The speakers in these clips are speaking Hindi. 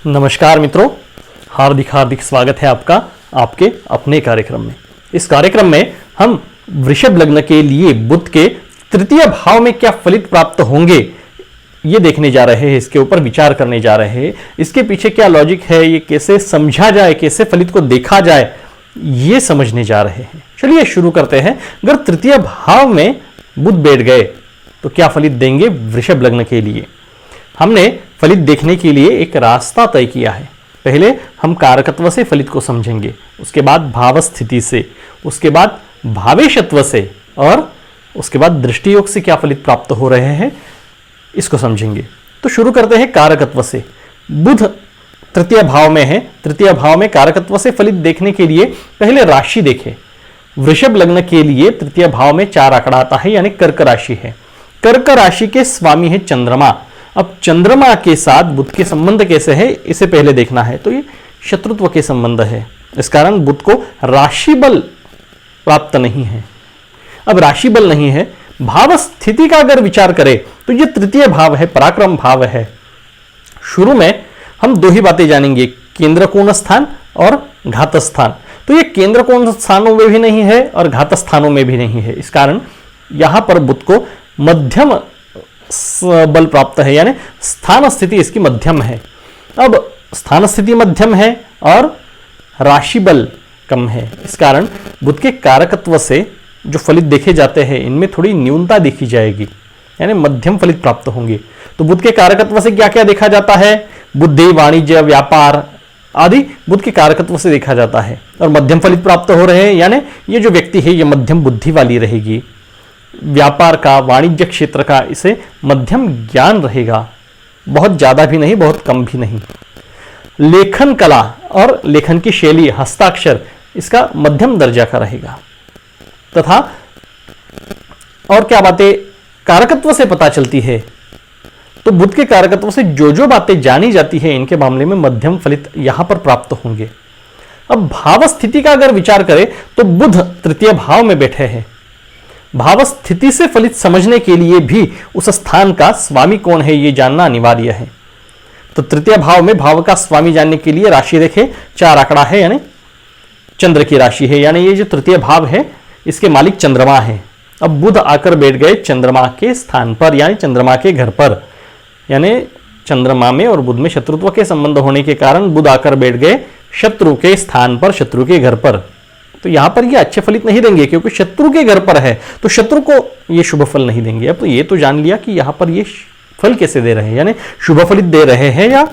नमस्कार मित्रों, हार्दिक हार्दिक स्वागत है आपका आपके अपने कार्यक्रम में। इस कार्यक्रम में हम वृषभ लग्न के लिए बुध के तृतीय भाव में क्या फलित प्राप्त होंगे ये देखने जा रहे हैं, इसके ऊपर विचार करने जा रहे हैं। इसके पीछे क्या लॉजिक है, ये कैसे समझा जाए, कैसे फलित को देखा जाए, ये समझने जा रहे हैं। चलिए शुरू करते हैं। अगर तृतीय भाव में बुध बैठ गए तो क्या फलित देंगे वृषभ लग्न के लिए। हमने फलित देखने के लिए एक रास्ता तय किया है। पहले हम कारकत्व से फलित को समझेंगे, उसके बाद भाव स्थिति से, उसके बाद भावेशत्व से, और उसके बाद दृष्टि योग से क्या फलित प्राप्त हो रहे हैं इसको समझेंगे। तो शुरू करते हैं कारकत्व से। बुध तृतीय भाव में है। तृतीय भाव में कारकत्व से फलित देखने के लिए पहले राशि देखें। वृषभ लग्न के लिए तृतीय भाव में 4 आंकड़ा आता है, यानी कर्क राशि है। कर्क राशि के स्वामी है चंद्रमा। अब चंद्रमा के साथ बुध के संबंध कैसे है इसे पहले देखना है। तो ये शत्रुत्व के संबंध है, इस कारण बुध को राशि बल प्राप्त नहीं है। अब राशि बल नहीं है, भाव स्थिति का अगर विचार करें तो ये तृतीय भाव है, पराक्रम भाव है। शुरू में हम 2 ही बातें जानेंगे, केंद्र कोण स्थान और घात स्थान। तो ये केंद्र कोण स्थानों में भी नहीं है और घात स्थानों में भी नहीं है, इस कारण यहां पर बुध को मध्यम बल प्राप्त है, यानी स्थान स्थिति इसकी मध्यम है। अब स्थान स्थिति मध्यम है और राशि बल कम है, इस कारण बुध के कारकत्व से जो फलित देखे जाते हैं इनमें थोड़ी न्यूनता देखी जाएगी, यानी मध्यम फलित प्राप्त होंगे। तो बुध के कारकत्व से क्या क्या देखा जाता है, बुद्धि, वाणिज्य, व्यापार आदि बुध के कारकत्व से देखा जाता है और मध्यम फलित प्राप्त हो रहे हैं, यानी ये जो व्यक्ति है ये मध्यम बुद्धि वाली रहेगी। व्यापार का, वाणिज्य क्षेत्र का इसे मध्यम ज्ञान रहेगा, बहुत ज्यादा भी नहीं बहुत कम भी नहीं। लेखन कला और लेखन की शैली, हस्ताक्षर इसका मध्यम दर्जा का रहेगा। तथा और क्या बातें कारकत्व से पता चलती है, तो बुध के कारकत्व से जो जो बातें जानी जाती है इनके मामले में मध्यम फलित यहां पर प्राप्त होंगे। अब भाव स्थिति का अगर विचार करें तो बुध तृतीय भाव में बैठे हैं। भाव स्थिति से फलित समझने के लिए भी उस स्थान का स्वामी कौन है ये जानना अनिवार्य है। तो तृतीय भाव में भाव का स्वामी जानने के लिए राशि देखें, 4 आंकड़ा है, यानी चंद्र की राशि है, यानी ये जो तृतीय भाव है इसके मालिक चंद्रमा है। अब बुध आकर बैठ गए चंद्रमा के स्थान पर, यानी चंद्रमा के घर पर, यानी चंद्रमा में और बुध में शत्रुत्व के संबंध होने के कारण बुध आकर बैठ गए शत्रु के स्थान पर, शत्रु के घर पर। तो यहां पर ये अच्छे फलित नहीं देंगे क्योंकि शत्रु के घर पर है, तो शत्रु को ये शुभ फल नहीं देंगे। अब तो ये तो जान लिया कि यहां पर ये फल कैसे दे रहे हैं, यानी शुभ फलित दे रहे हैं या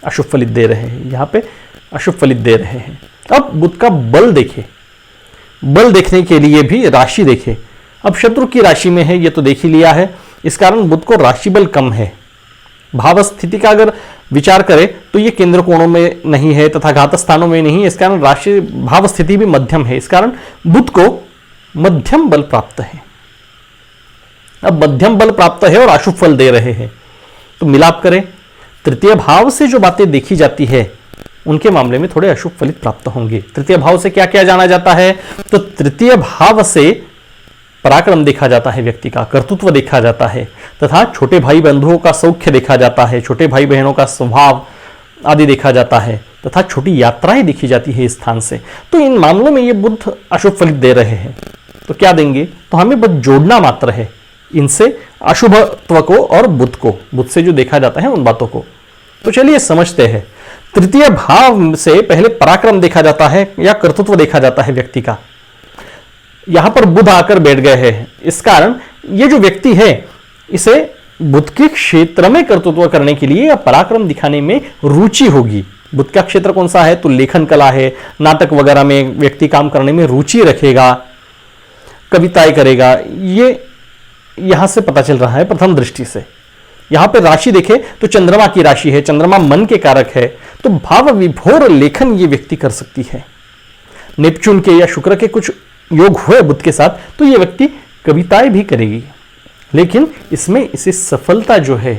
अशुभ फलित दे रहे हैं। यहां पे अशुभ फलित दे रहे हैं। अब बुध का बल देखे, बल देखने के लिए भी राशि देखे। अब शत्रु की राशि में है ये तो देख ही लिया है, इस कारण बुध को राशि बल कम है। भाव स्थिति का अगर विचार करें तो ये केंद्र कोणों में नहीं है तथा घात स्थानों में नहीं है, इस कारण राशि भाव स्थिति भी मध्यम है, इस कारण बुध को मध्यम बल प्राप्त है। अब मध्यम बल प्राप्त है और अशुभ फल दे रहे हैं, तो मिलाप करें, तृतीय भाव से जो बातें देखी जाती है उनके मामले में थोड़े अशुभ फलित प्राप्त होंगे। तृतीय भाव से क्या क्या जाना जाता है, तो तृतीय भाव से पराक्रम देखा जाता है, व्यक्ति का कर्तृत्व देखा जाता है, तथा छोटे भाई बंधुओं का सौख्य देखा जाता है, छोटे भाई बहनों का स्वभाव आदि देखा जाता है, तथा छोटी यात्राएं देखी जाती है इस स्थान से। तो इन मामलों में ये बुध अशुभ फलित दे रहे हैं, तो क्या देंगे, तो हमें बस जोड़ना मात्र है इनसे अशुभत्व को और बुध को, बुध से जो देखा जाता है उन बातों को। तो चलिए समझते हैं। तृतीय भाव से पहले पराक्रम देखा जाता है या कर्तृत्व देखा जाता है व्यक्ति का। यहां पर बुध आकर बैठ गए हैं, इस कारण ये जो व्यक्ति है इसे बुध के क्षेत्र में कर्तृत्व करने के लिए या पराक्रम दिखाने में रुचि होगी। बुध का क्षेत्र कौन सा है, तो लेखन कला है, नाटक वगैरह में व्यक्ति काम करने में रुचि रखेगा, कविताएं करेगा, ये यहां से पता चल रहा है प्रथम दृष्टि से। यहां पर राशि देखे तो चंद्रमा की राशि है, चंद्रमा मन के कारक है, तो भाव विभोर लेखन ये व्यक्ति कर सकती है। नेपच्यून के या शुक्र के कुछ योग हुए बुध के साथ तो ये व्यक्ति कविताएं भी करेगी, लेकिन इसमें इसे सफलता जो है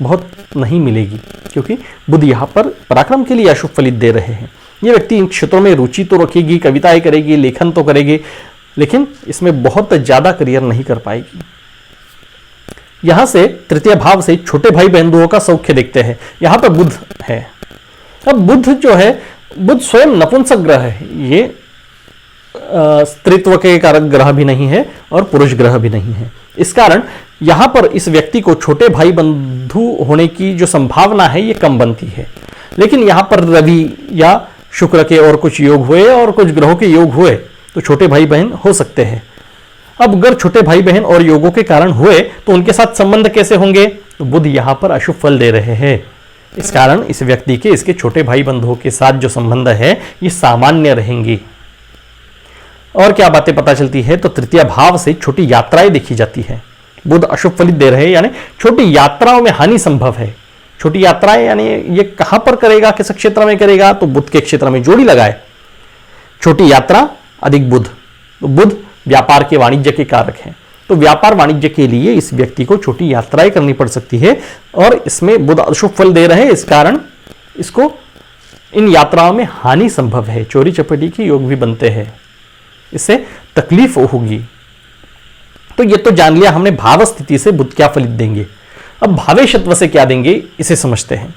बहुत नहीं मिलेगी क्योंकि बुध यहां पर पराक्रम के लिए अशुभ फलित दे रहे हैं। ये व्यक्ति इन क्षेत्रों में रुचि तो रखेगी, कविताएं करेगी, लेखन तो करेगी, लेकिन इसमें बहुत ज्यादा करियर नहीं कर पाएगी। यहां से तृतीय भाव से छोटे भाई बंधुओं का सौख्य देखते हैं। यहां पर बुध है, अब बुध जो है, बुध स्वयं नपुंसक ग्रह है, ये स्त्रीत्व के कारक ग्रह भी नहीं है और पुरुष ग्रह भी नहीं है। इस कारण यहां पर इस व्यक्ति को छोटे भाई बंधु होने की जो संभावना है ये कम बनती है। लेकिन यहां पर रवि या शुक्र के और कुछ योग हुए और कुछ ग्रहों के योग हुए तो छोटे भाई बहन हो सकते हैं। अब अगर छोटे भाई बहन और योगों के कारण हुए तो उनके साथ संबंध कैसे होंगे? तो बुध यहां पर अशुभ फल दे रहे हैं। इस कारण इस व्यक्ति के इसके छोटे भाई बंधुओं के साथ जो संबंध है ये सामान्य रहेंगे। और क्या बातें पता चलती है? तो तृतीय भाव से छोटी यात्राएं देखी जाती है। बुध अशुभ फलित दे रहे हैं, यानी छोटी यात्राओं में हानि संभव है। छोटी यात्राएं यानी ये कहां पर करेगा, किस क्षेत्र में करेगा? तो बुध के क्षेत्र में जोड़ी लगाए। छोटी यात्रा अधिक बुध, तो बुध व्यापार के वाणिज्य के कारक हैं, तो व्यापार वाणिज्य के लिए इस व्यक्ति को छोटी यात्राएं करनी पड़ सकती है और इसमें बुध अशुभ फल दे रहे हैं। इस कारण इसको इन यात्राओं में हानि संभव है, चोरी चपेटी के योग भी बनते हैं, इससे तकलीफ होगी। तो ये तो जान लिया हमने भाव स्थिति से बुध क्या फलित देंगे। अब भावेशत्व से क्या देंगे इसे समझते हैं।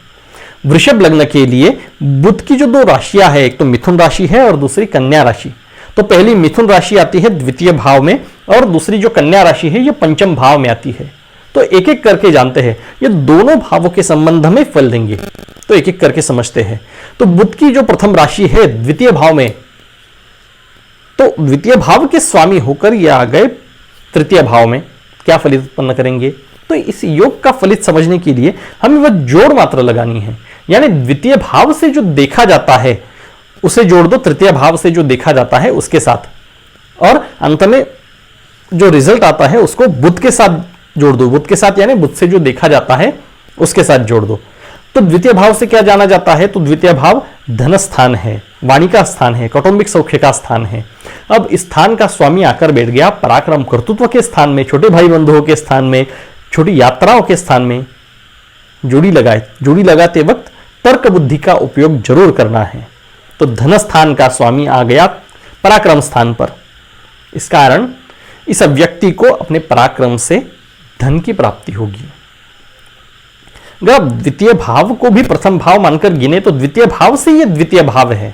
वृषभ लग्न के लिए बुध की जो दो राशियां है, एक तो मिथुन राशि है और दूसरी कन्या राशि। तो पहली मिथुन राशि आती है द्वितीय भाव में और दूसरी जो कन्या राशि है ये पंचम भाव में आती है। तो एक एक करके जानते हैं, ये दोनों भावों के संबंध में फल देंगे, तो एक एक करके समझते हैं। तो बुध की जो प्रथम राशि है द्वितीय भाव में, तो द्वितीय भाव के स्वामी होकर ये आ गए तृतीय भाव में, क्या फलित उत्पन्न करेंगे? तो इस योग का फलित समझने के लिए हमें वह जोड़ मात्र लगानी है, यानी द्वितीय भाव से जो देखा जाता है उसे जोड़ दो तृतीय भाव से जो देखा जाता है उसके साथ, और अंत में जो रिजल्ट आता है उसको बुध के साथ जोड़ दो। बुध के साथ यानी बुध से जो देखा जाता है उसके साथ जोड़ दो। तो द्वितीय भाव से क्या जाना जाता है? तो द्वितीय भाव धन स्थान है, वाणी का स्थान है, कौटुंबिक सौख्य का स्थान है। अब इस स्थान का स्वामी आकर बैठ गया पराक्रम कर्तृत्व के स्थान में, छोटे भाई बंधुओं के स्थान में, छोटी यात्राओं के स्थान में। जोड़ी लगाए, जोड़ी लगाते वक्त तर्क बुद्धि का उपयोग जरूर करना है। तो धन स्थान का स्वामी आ गया पराक्रम स्थान पर, इस कारण इस व्यक्ति को अपने पराक्रम से धन की प्राप्ति होगी। अगर आप द्वितीय भाव को भी प्रथम भाव मानकर गिने तो द्वितीय भाव से ये द्वितीय भाव है,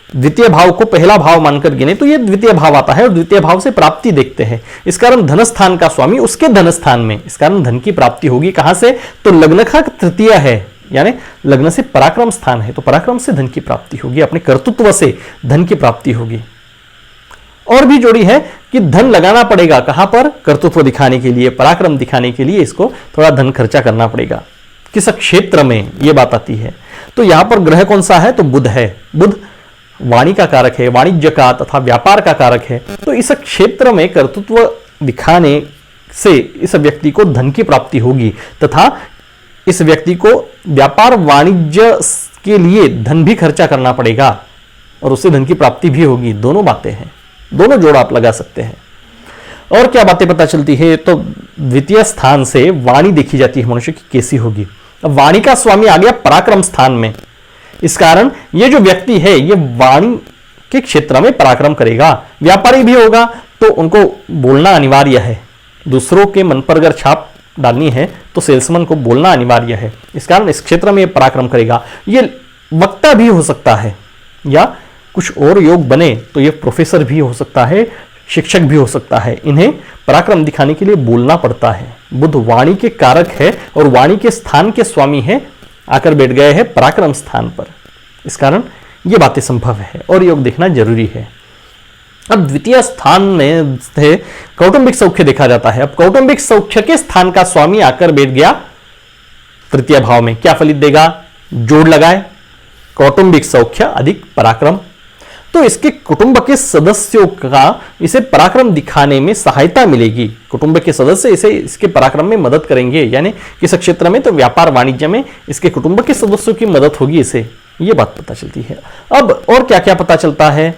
द्वितीय भाव को पहला भाव मानकर गिने तो ये द्वितीय भाव आता है और द्वितीय भाव से प्राप्ति देखते हैं। इस कारण धन स्थान का स्वामी उसके धन स्थान में, इस कारण धन की प्राप्ति होगी। कहां से? तो लग्न का तृतीय है, यानी लग्न से पराक्रम स्थान है, तो पराक्रम से धन की प्राप्ति होगी, अपने कर्तृत्व से धन की प्राप्ति होगी। और भी जोड़ी है कि धन लगाना पड़ेगा, कहां पर? कर्तृत्व दिखाने के लिए, पराक्रम दिखाने के लिए इसको थोड़ा धन खर्चा करना पड़ेगा। किस क्षेत्र में, यह बात आती है। तो यहां पर ग्रह कौन सा है? तो बुध है। बुध वाणी का कारक है, वाणिज्य का तथा व्यापार का कारक है। तो इस क्षेत्र में कर्तृत्व दिखाने से इस व्यक्ति को धन की प्राप्ति होगी तथा इस व्यक्ति को व्यापार वाणिज्य के लिए धन भी खर्चा करना पड़ेगा और उससे धन की प्राप्ति भी होगी। दोनों बातें हैं, दोनों जोड़ आप लगा सकते हैं। और क्या बातें पता चलती है? तो द्वितीय स्थान से वाणी देखी जाती है मनुष्य की कैसी होगी। अब वाणी का स्वामी आ गया पराक्रम स्थान में, इस कारण ये जो व्यक्ति है ये वाणी के क्षेत्र में पराक्रम करेगा। व्यापारी भी होगा तो उनको बोलना अनिवार्य है, दूसरों के मन पर अगर छाप डालनी है तो सेल्समैन को बोलना अनिवार्य है। इस कारण इस क्षेत्र में पराक्रम करेगा। ये वक्ता भी हो सकता है या कुछ और योग बने तो ये प्रोफेसर भी हो सकता है, शिक्षक भी हो सकता है। इन्हें पराक्रम दिखाने के लिए बोलना पड़ता है। बुध वाणी के कारक है और वाणी के स्थान के स्वामी है, आकर बैठ गए हैं पराक्रम स्थान पर। इस कारण ये बातें संभव है और योग देखना जरूरी है। अब द्वितीय स्थान में से कौटुंबिक सौख्य देखा जाता है। अब कौटुंबिक सौख्य के स्थान का स्वामी आकर बैठ गया तृतीय भाव में, क्या फलित देगा? जोड़ लगाए, कौटुंबिक सौख्य अधिक पराक्रम। तो इसके कुटुंब के सदस्यों का इसे पराक्रम दिखाने में सहायता मिलेगी। कुटुंब के सदस्य इसे इसके पराक्रम में मदद करेंगे, यानी किस क्षेत्र में? तो व्यापार वाणिज्य में इसके कुटुंब के सदस्यों की मदद होगी इसे, ये बात पता चलती है। अब और क्या क्या पता चलता है?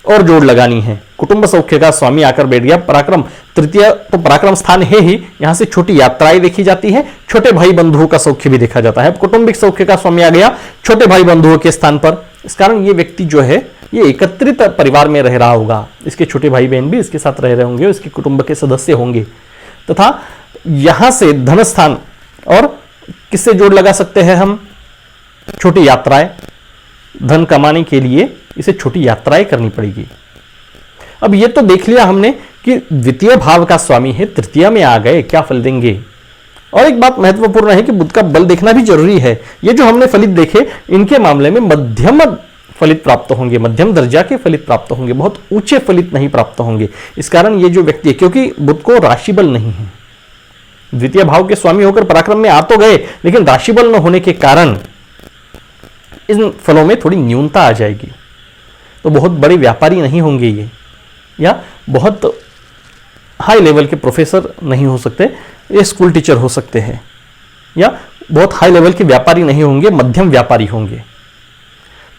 और जोड़ लगानी है। कुटुंब सौख्य का स्वामी आकर बैठ गया पराक्रम तृतीय, तो पराक्रम स्थान है ही, यहां से छोटी यात्राएं देखी जाती है, छोटे भाई बंधुओं का सौख्य भी देखा जाता है। अब कौटुंबिक सौख्य का स्वामी आ गया छोटे भाई बंधुओं के स्थान पर। इस कारण ये व्यक्ति जो है ये एकत्रित परिवार में रह रहा होगा, इसके छोटे भाई बहन भी इसके साथ रह रहे होंगे, इसके कुटुंब के सदस्य होंगे। तथा यहां से धन स्थान और किससे जोड़ लगा सकते हैं हम? छोटी यात्राएं, धन कमाने के लिए इसे छोटी यात्राएं करनी पड़ेगी। अब ये तो देख लिया हमने कि द्वितीय भाव का स्वामी है, तृतीय में आ गए, क्या फल देंगे। और एक बात महत्वपूर्ण है कि बुध का बल देखना भी जरूरी है। ये जो हमने फलित देखे, इनके मामले में मध्यम फलित प्राप्त होंगे, मध्यम दर्जा के फलित प्राप्त होंगे, बहुत ऊंचे फलित नहीं प्राप्त होंगे। इस कारण ये जो व्यक्ति है, क्योंकि बुध को राशि बल नहीं है, द्वितीय भाव के स्वामी होकर पराक्रम में आ तो गए, लेकिन राशि बल न होने के कारण इन फलों में थोड़ी न्यूनता आ जाएगी। तो बहुत बड़े व्यापारी नहीं होंगे ये, या बहुत हाई लेवल के प्रोफेसर नहीं हो सकते, ये स्कूल टीचर हो सकते हैं, या बहुत हाई लेवल के व्यापारी नहीं होंगे, मध्यम व्यापारी होंगे।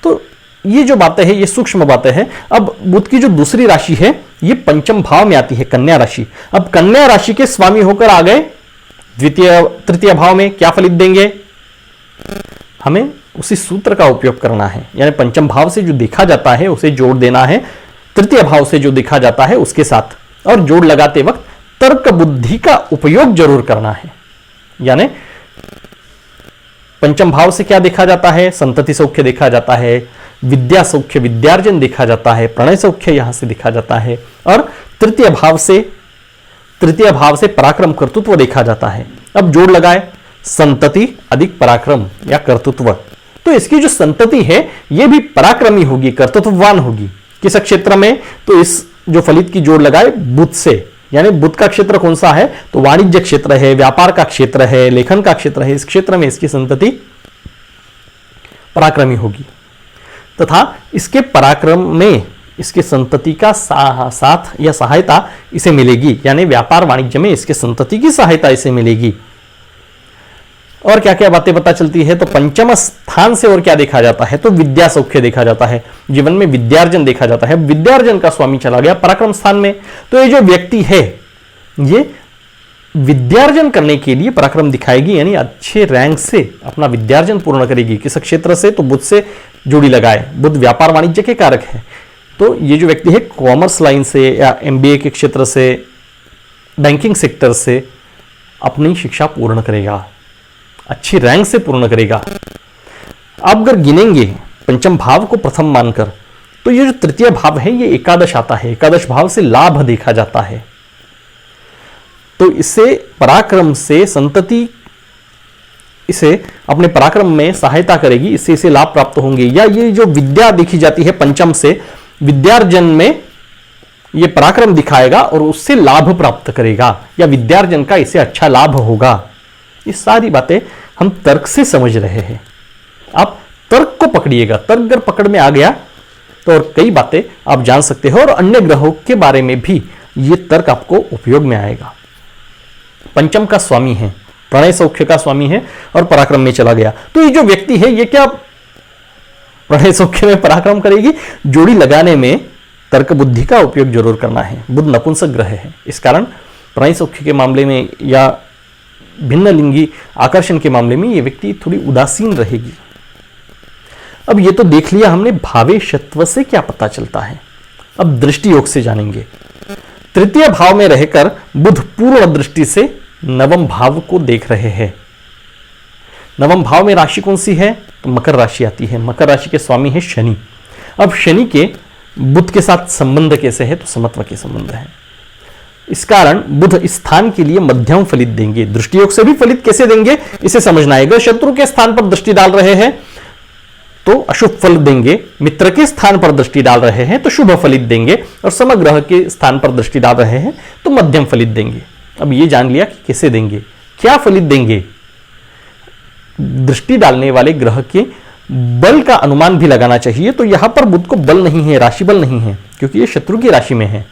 तो ये जो बातें हैं, ये सूक्ष्म बातें हैं। अब बुध की जो दूसरी राशि है, ये पंचम भाव में आती है, कन्या राशि। अब कन्या राशि के स्वामी होकर आ गए तृतीय भाव में, क्या फलित देंगे? हमें उसी सूत्र का उपयोग करना है, यानी पंचम भाव से जो देखा जाता है उसे जोड़ देना है तृतीय भाव से जो देखा जाता है उसके साथ, और जोड़ लगाते वक्त तर्क बुद्धि का उपयोग जरूर करना है। यानी पंचम भाव से क्या देखा जाता है? संतति सौख्य देखा जाता है, विद्या सौख्य, विद्यार्जन देखा जाता है, प्रणय सौख्य यहां से देखा जाता है, और तृतीय भाव से पराक्रम कर्तृत्व देखा जाता है। अब जोड़ लगाए, संतति अधिक पराक्रम या कर्तृत्व, तो इसकी जो संतति है यह भी पराक्रमी होगी, कर्तृत्ववान होगी। किस क्षेत्र में? तो इस जो फलित की जोड़ लगाए बुध से, यानी बुध का क्षेत्र कौन सा है? तो वाणिज्य क्षेत्र है, व्यापार का क्षेत्र है, लेखन का क्षेत्र है। इस क्षेत्र में इसकी संतति पराक्रमी होगी, तथा इसके पराक्रम में इसके संतति का साथ या सहायता इसे मिलेगी, यानी व्यापार वाणिज्य में इसके संतति की सहायता इसे मिलेगी। और क्या क्या बातें पता चलती है? तो पंचम स्थान से और क्या देखा जाता है? तो विद्या सौख्य देखा जाता है, जीवन में विद्यार्जन देखा जाता है। विद्यार्जन का स्वामी चला गया पराक्रम स्थान में, तो ये जो व्यक्ति है ये विद्यार्जन करने के लिए पराक्रम दिखाएगी, यानी अच्छे रैंक से अपना विद्यार्जन पूर्ण करेगी। किस क्षेत्र से? तो बुध से जोड़ी लगाए, बुध व्यापार वाणिज्य के कारक है। तो ये जो व्यक्ति है कॉमर्स लाइन से या एमबीए के क्षेत्र से, बैंकिंग सेक्टर से अपनी शिक्षा पूर्ण करेगा, अच्छी रैंक से पूर्ण करेगा। आप अगर गिनेंगे पंचम भाव को प्रथम मानकर, तो ये जो तृतीय भाव है ये एकादश आता है, एकादश भाव से लाभ देखा जाता है। तो इससे पराक्रम से संतति इसे अपने पराक्रम में सहायता करेगी, इससे इसे लाभ प्राप्त होंगे। या ये जो विद्या देखी जाती है पंचम से, विद्यार्जन में ये पराक्रम दिखाएगा और उससे लाभ प्राप्त करेगा, या विद्यार्जन का इसे अच्छा लाभ होगा। ये सारी बातें हम तर्क से समझ रहे हैं। आप तर्क को पकड़िएगा, तर्क अगर पकड़ में आ गया तो और कई बातें आप जान सकते हो, और अन्य ग्रहों के बारे में भी ये तर्क आपको उपयोग में आएगा। पंचम का स्वामी है, प्रणय सौख्य का स्वामी है, और पराक्रम में चला गया। तो ये जो व्यक्ति है ये क्या प्रणय सौख्य में पराक्रम करेगी? जोड़ी लगाने में तर्क बुद्धि का उपयोग जरूर करना है। बुध नपुंसक ग्रह है, इस कारण प्रणय सौख्य के मामले में या भिन्न लिंगी आकर्षण के मामले में ये व्यक्ति थोड़ी उदासीन रहेगी। अब ये तो देख लिया हमने भावेशत्व से क्या पता चलता है। अब दृष्टि योग से जानेंगे। तृतीय भाव में रहकर बुध पूर्ण दृष्टि से नवम भाव को देख रहे हैं। नवम भाव में राशि कौन सी है? तो मकर राशि आती है। मकर राशि के स्वामी है शनि। अब शनि के बुध के साथ संबंध कैसे है? तो समत्व के संबंध है। इस कारण बुध इस स्थान के लिए मध्यम फलित देंगे। दृष्टियोग से भी फलित कैसे देंगे इसे समझना है। अगर शत्रु के स्थान पर दृष्टि डाल रहे हैं तो अशुभ फल देंगे, मित्र के स्थान पर दृष्टि डाल रहे हैं तो शुभ फलित देंगे, और समग्रह के स्थान पर दृष्टि डाल रहे हैं तो मध्यम फलित देंगे। अब ये जान लिया कि कैसे देंगे, क्या फलित देंगे। दृष्टि डालने वाले ग्रह के बल का अनुमान भी लगाना चाहिए। तो यहां पर बुध को बल नहीं है, राशि बल नहीं है, क्योंकि ये शत्रु की राशि में है।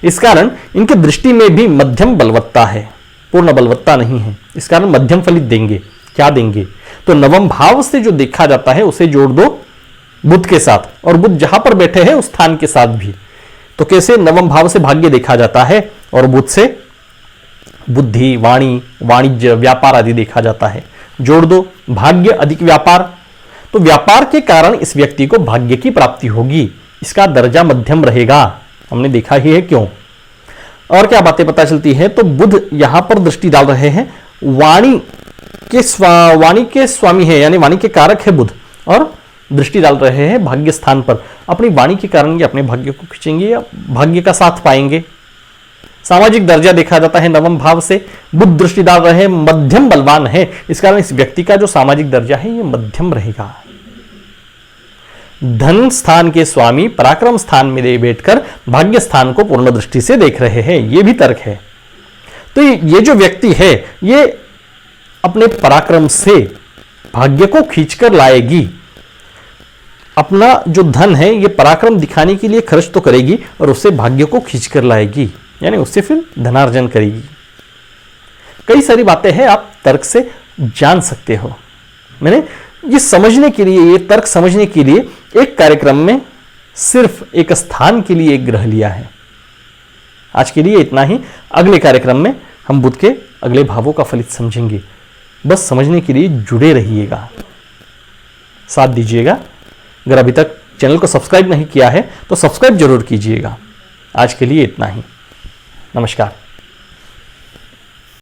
इस कारण इनके दृष्टि में भी मध्यम बलवत्ता है, पूर्ण बलवत्ता नहीं है। इस कारण मध्यम फलित देंगे। क्या देंगे? तो नवम भाव से जो देखा जाता है उसे जोड़ दो बुध के साथ, और बुध जहां पर बैठे हैं उस स्थान के साथ भी। तो कैसे? नवम भाव से भाग्य देखा जाता है और बुध से बुद्धि, वाणी, वाणिज्य, व्यापार आदि देखा जाता है। जोड़ दो भाग्य अधिक व्यापार, तो व्यापार के कारण इस व्यक्ति को भाग्य की प्राप्ति होगी। इसका दर्जा मध्यम रहेगा, हमने देखा ही है क्यों। और क्या बातें पता चलती है? तो बुध यहां पर दृष्टि डाल रहे हैं वाणी के वाणी के स्वामी है, यानी वाणी के कारक है बुध, और दृष्टि डाल रहे हैं भाग्य स्थान पर। अपनी वाणी के कारण ये अपने भाग्य को खींचेंगे या भाग्य का साथ पाएंगे। सामाजिक दर्जा देखा जाता है नवम भाव से, बुध दृष्टि डाल रहे हैं, मध्यम बलवान है, इस कारण इस व्यक्ति का जो सामाजिक दर्जा है ये मध्यम रहेगा। धन स्थान के स्वामी पराक्रम स्थान में बैठकर भाग्य स्थान को पूर्ण दृष्टि से देख रहे हैं, ये भी तर्क है। तो ये जो व्यक्ति है ये अपने पराक्रम से भाग्य को खींचकर लाएगी। अपना जो धन है ये पराक्रम दिखाने के लिए खर्च तो करेगी और उससे भाग्य को खींचकर लाएगी, यानी उससे फिर धनार्जन करेगी। कई सारी बातें हैं आप तर्क से जान सकते हो। मैंने ये समझने के लिए, ये तर्क समझने के लिए एक कार्यक्रम में सिर्फ एक स्थान के लिए एक ग्रह लिया है। आज के लिए इतना ही। अगले कार्यक्रम में हम बुध के अगले भावों का फलित समझेंगे। बस समझने के लिए जुड़े रहिएगा, साथ दीजिएगा। अगर अभी तक चैनल को सब्सक्राइब नहीं किया है तो सब्सक्राइब जरूर कीजिएगा। आज के लिए इतना ही। नमस्कार।